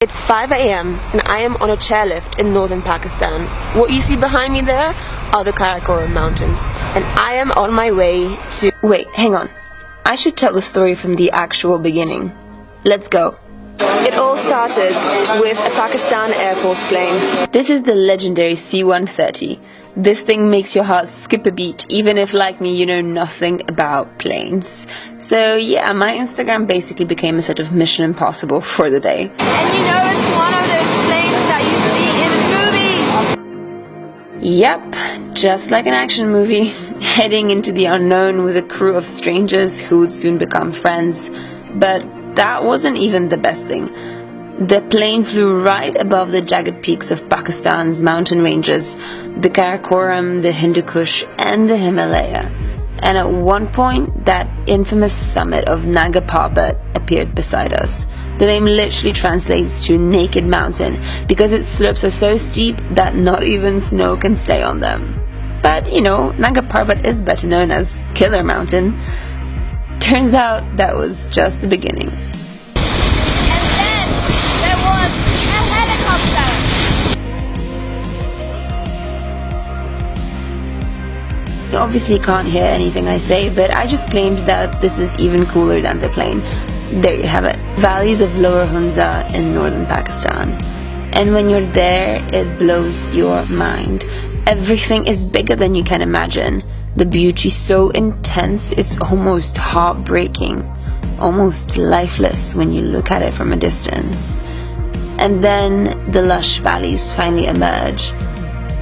It's 5 a.m. and I am on a chairlift in northern Pakistan. What you see behind me there are the Karakoram Mountains, and I am on my way to... Wait, hang on. I should tell the story from the actual beginning. Let's go. It all started with a Pakistan Air Force plane. This is the legendary C-130. This thing makes your heart skip a beat, even if, like me, you know nothing about planes. So yeah, my Instagram basically became a sort of Mission Impossible for the day. And you know it's one of those planes that you see in movies! Yep, just like an action movie, heading into the unknown with a crew of strangers who would soon become friends. But that wasn't even the best thing. The plane flew right above the jagged peaks of Pakistan's mountain ranges, the Karakoram, the Hindu Kush, and the Himalaya. And at one point, that infamous summit of Nanga Parbat appeared beside us. The name literally translates to Naked Mountain because its slopes are so steep that not even snow can stay on them. But, you know, Nanga Parbat is better known as Killer Mountain. Turns out that was just the beginning. You obviously can't hear anything I say, but I just claimed that this is even cooler than the plane. There you have it. Valleys of Lower Hunza in northern Pakistan. And when you're there, it blows your mind. Everything is bigger than you can imagine. The beauty so intense, it's almost heartbreaking. Almost lifeless when you look at it from a distance. And then the lush valleys finally emerge,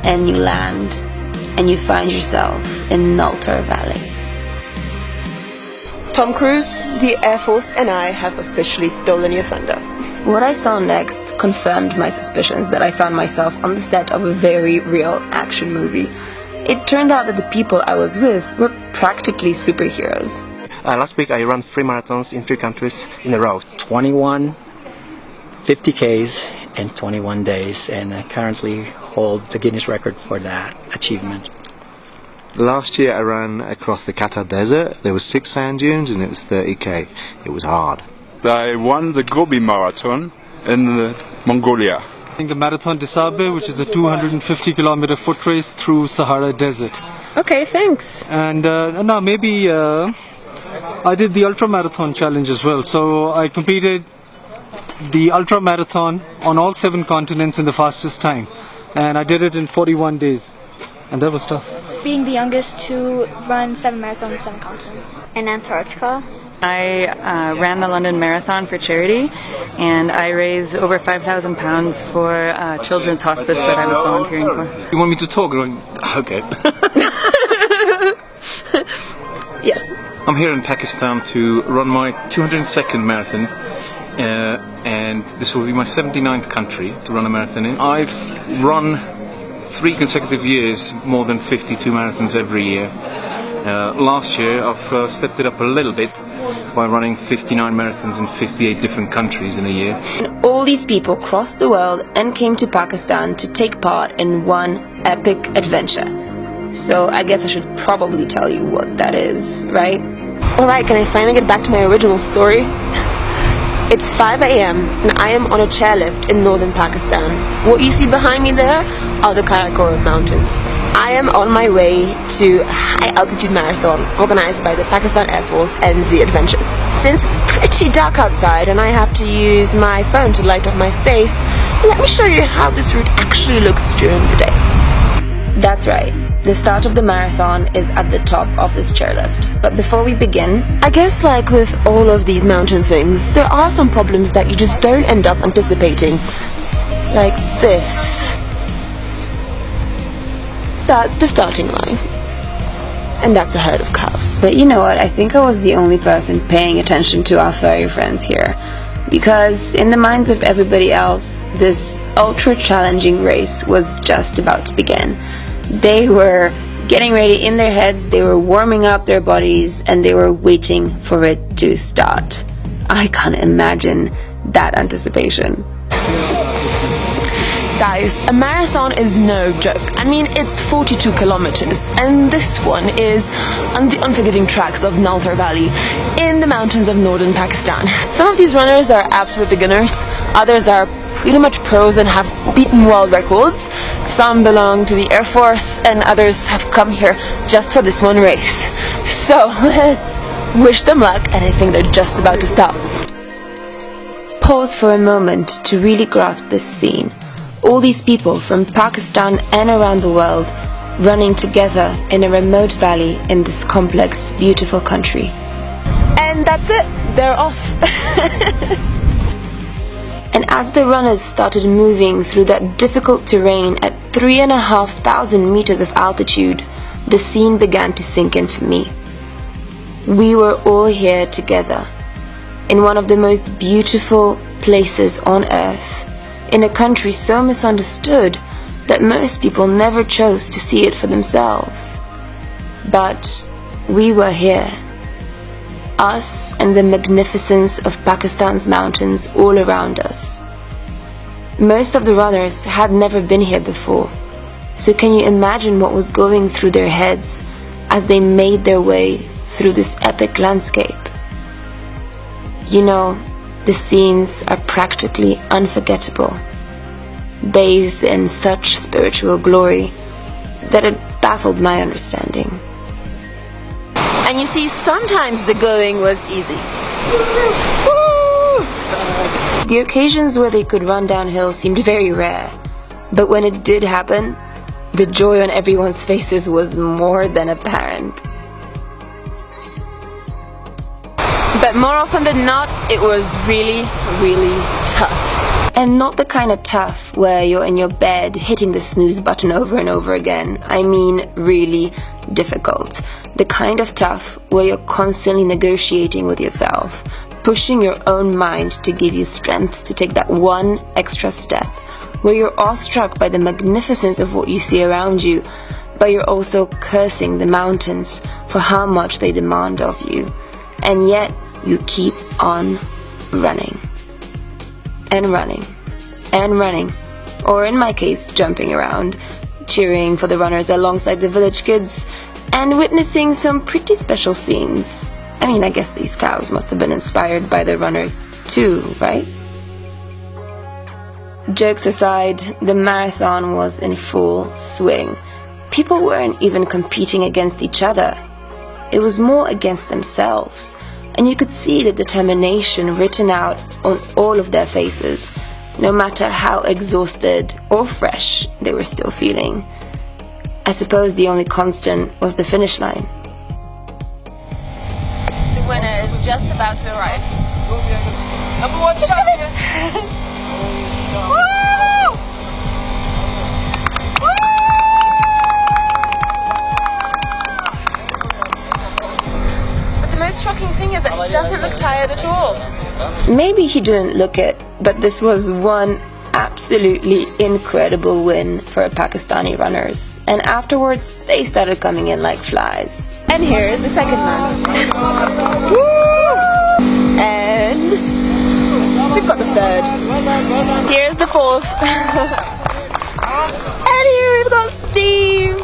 and you land, and you find yourself in Naltar Valley. Tom Cruise, the Air Force and I have officially stolen your thunder. What I saw next confirmed my suspicions that I found myself on the set of a very real action movie. It turned out that the people I was with were practically superheroes. Last week I ran 3 marathons in 3 countries in a row. 21 50Ks in 21 days, and I currently hold the Guinness record for that achievement. Last year I ran across the Qatar desert. There were 6 sand dunes and it was 30k. It was hard. I won the Gobi Marathon in Mongolia. The Marathon des Sables, which is a 250-kilometer foot race through Sahara Desert. Okay, thanks. And now maybe I did the ultra marathon challenge as well. So I completed the ultra marathon on all 7 continents in the fastest time, and I did it in 41 days, and that was tough. Being the youngest to run 7 marathons on 7 continents. In Antarctica. I ran the London Marathon for charity, and I raised over £5,000 for Children's Hospice that I was volunteering for. You want me to talk? Okay. Yes. I'm here in Pakistan to run my 202nd marathon, and this will be my 79th country to run a marathon in. I've run 3 consecutive years more than 52 marathons every year. Last year I've stepped it up a little bit by running 59 marathons in 58 different countries in a year. All these people crossed the world and came to Pakistan to take part in one epic adventure. So I guess I should probably tell you what that is, right? Alright, can I finally get back to my original story? It's 5 a.m. and I am on a chairlift in northern Pakistan. What you see behind me there are the Karakoram Mountains. I am on my way to a high-altitude marathon organized by the Pakistan Air Force and Z Adventures. Since it's pretty dark outside and I have to use my phone to light up my face, let me show you how this route actually looks during the day. That's right. The start of the marathon is at the top of this chairlift. But before we begin, I guess like with all of these mountain things, there are some problems that you just don't end up anticipating. Like this. That's the starting line. And that's a herd of cows. But you know what, I think I was the only person paying attention to our furry friends here. Because in the minds of everybody else, this ultra-challenging race was just about to begin. They were getting ready in their heads, they were warming up their bodies, and they were waiting for it to start. I can't imagine that anticipation. Guys, a marathon is no joke. I mean, it's 42 kilometers, and this one is on the unforgiving tracks of Naltar Valley in the mountains of northern Pakistan. Some of these runners are absolute beginners, others are pretty much pros and have beaten world records. Some belong to the Air Force and others have come here just for this one race. So let's wish them luck, and I think they're just about to stop. Pause for a moment to really grasp this scene. All these people from Pakistan and around the world running together in a remote valley in this complex, beautiful country. And that's it, they're off. And as the runners started moving through that difficult terrain at 3,500 meters of altitude, the scene began to sink in for me. We were all here together, in one of the most beautiful places on earth, in a country so misunderstood that most people never chose to see it for themselves. But we were here. Us and the magnificence of Pakistan's mountains all around us. Most of the runners had never been here before, so can you imagine what was going through their heads as they made their way through this epic landscape? You know, the scenes are practically unforgettable, bathed in such spiritual glory that it baffled my understanding. And you see, sometimes the going was easy. The occasions where they could run downhill seemed very rare, but when it did happen, the joy on everyone's faces was more than apparent. But more often than not, it was really, really tough. And not the kind of tough where you're in your bed hitting the snooze button over and over again. I mean really difficult. The kind of tough where you're constantly negotiating with yourself, pushing your own mind to give you strength to take that one extra step, where you're awestruck by the magnificence of what you see around you, but you're also cursing the mountains for how much they demand of you. And yet, you keep on running. And running. And running. Or in my case, jumping around, cheering for the runners alongside the village kids, and witnessing some pretty special scenes. I mean, I guess these cows must have been inspired by the runners too, right? Jokes aside, the marathon was in full swing. People weren't even competing against each other. It was more against themselves. And you could see the determination written out on all of their faces, no matter how exhausted or fresh they were still feeling. I suppose the only constant was the finish line. The winner is just about to arrive. Number one champion! Woo! But the most shocking thing is that he doesn't look tired at all. Maybe he didn't look it, but this was one absolutely incredible win for Pakistani runners. And afterwards, they started coming in like flies. And here is the second man. Woo! And we've got the third. Here's the fourth. And here we've got Steve.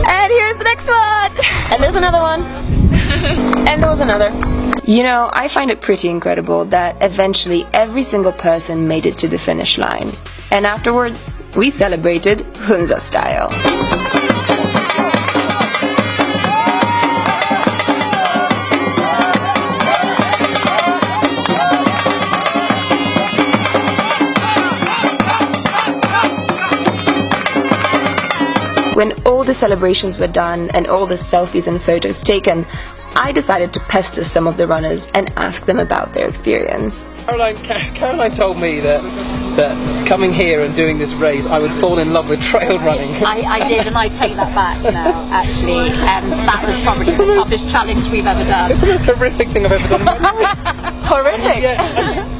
And here's the next one. And there's another one. And there was another. You know, I find it pretty incredible that eventually every single person made it to the finish line. And afterwards, we celebrated Hunza style. When all the celebrations were done and all the selfies and photos taken, I decided to pester some of the runners and ask them about their experience. Caroline told me that coming here and doing this race, I would fall in love with trail running. I did, and I take that back now, actually. And that was probably the toughest challenge we've ever done. It's the most horrific thing I've ever done in my life. Horrific?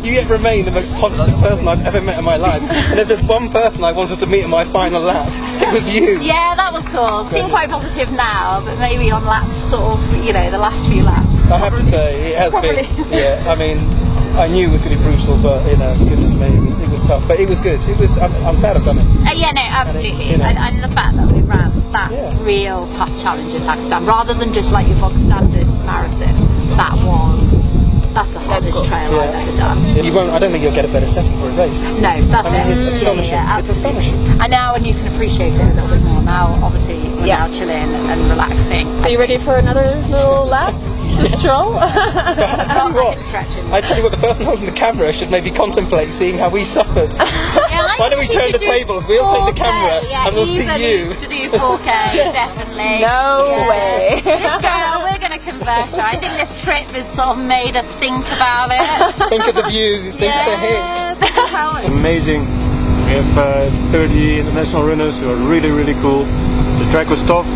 You yet remain the most positive person I've ever met in my life. And if there's one person I wanted to meet in my final lap, it was you. Yeah, that was cool. Seem quite positive now, but maybe on lap sort of, you know, the last few laps. I have to say, it has been. Yeah, I mean, I knew it was going to be brutal, but you know, goodness me, it was tough. But it was good. It was. I'm glad I've done it. Yeah, no, absolutely. And the fact that we ran that real tough challenge in Pakistan, rather than just like your bog standard marathon, that was That's the hardest trail I've ever done. You won't. I don't think you'll get a better setting for a race. No, that's It's astonishing. Yeah, it's astonishing. and now, and you can appreciate it a little bit more now. Obviously, we're now chilling and relaxing. So you ready for another little lap? The stroll? I tell you what, the person holding the camera should maybe contemplate seeing how we suffered. So why don't we turn the tables? We'll take the camera and we'll see you. Needs to do 4K, definitely. No way. This girl, we're going to convert her. I think this trip has sort of made her think about it. Think of the views, think of the hits. Amazing. We have 30 international runners who are really, really cool. The track was tough.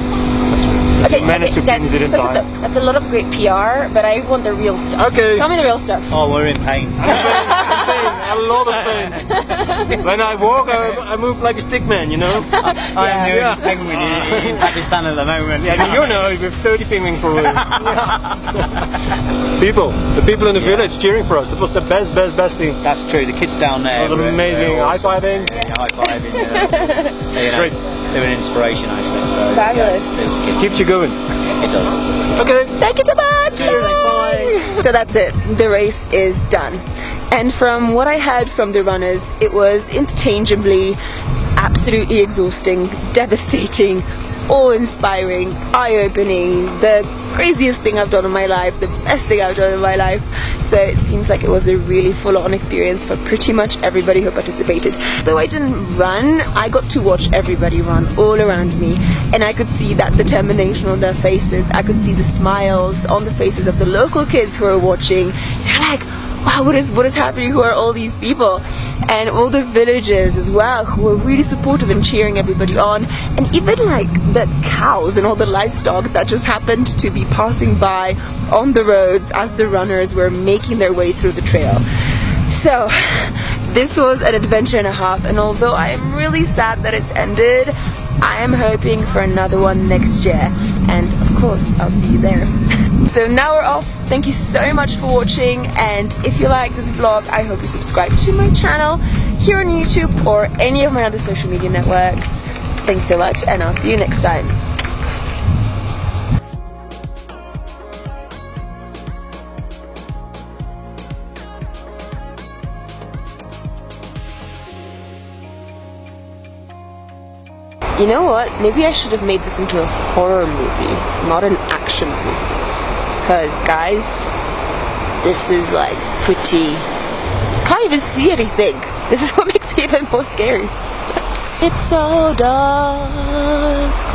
Okay, managed to finish it in time. That's a lot of great PR, but I want the real stuff. Okay. Tell me the real stuff. Oh, we're in pain. A lot of pain. When I walk, I move like a stick man, you know? I'm doing a penguin in Pakistan at the moment. Yeah, you know, with 30 penguins for the people in the village cheering for us. That was the best thing. That's true. The kids down there. It was amazing. Awesome. High-fiving. Yeah, high-fiving. Yeah, Great. They were an inspiration, actually. So, Fabulous. Yeah, those kids. Keeps you going. It does. Okay. Thank you so much. Cheers. Bye. So that's it. The race is done. And from what I heard from the runners, it was interchangeably absolutely exhausting, devastating, awe-inspiring, eye-opening, the craziest thing I've done in my life, the best thing I've done in my life. So it seems like it was a really full-on experience for pretty much everybody who participated. Though I didn't run, I got to watch everybody run all around me, and I could see that determination on their faces. I could see the smiles on the faces of the local kids who were watching. They're like, wow, what is happening? Who are all these people? And all the villagers as well, who were really supportive and cheering everybody on. And even like the cows and all the livestock that just happened to be passing by on the roads as the runners were making their way through the trail. So this was an adventure and a half, and although I am really sad that it's ended, I am hoping for another one next year, and of course I'll see you there. So now we're off. Thank you so much for watching, and if you like this vlog, I hope you subscribe to my channel here on YouTube or any of my other social media networks. Thanks so much, and I'll see you next time. You know what? Maybe I should have made this into a horror movie, not an action movie. Because, guys, this is like pretty... You can't even see anything. This is what makes it even more scary. It's so dark.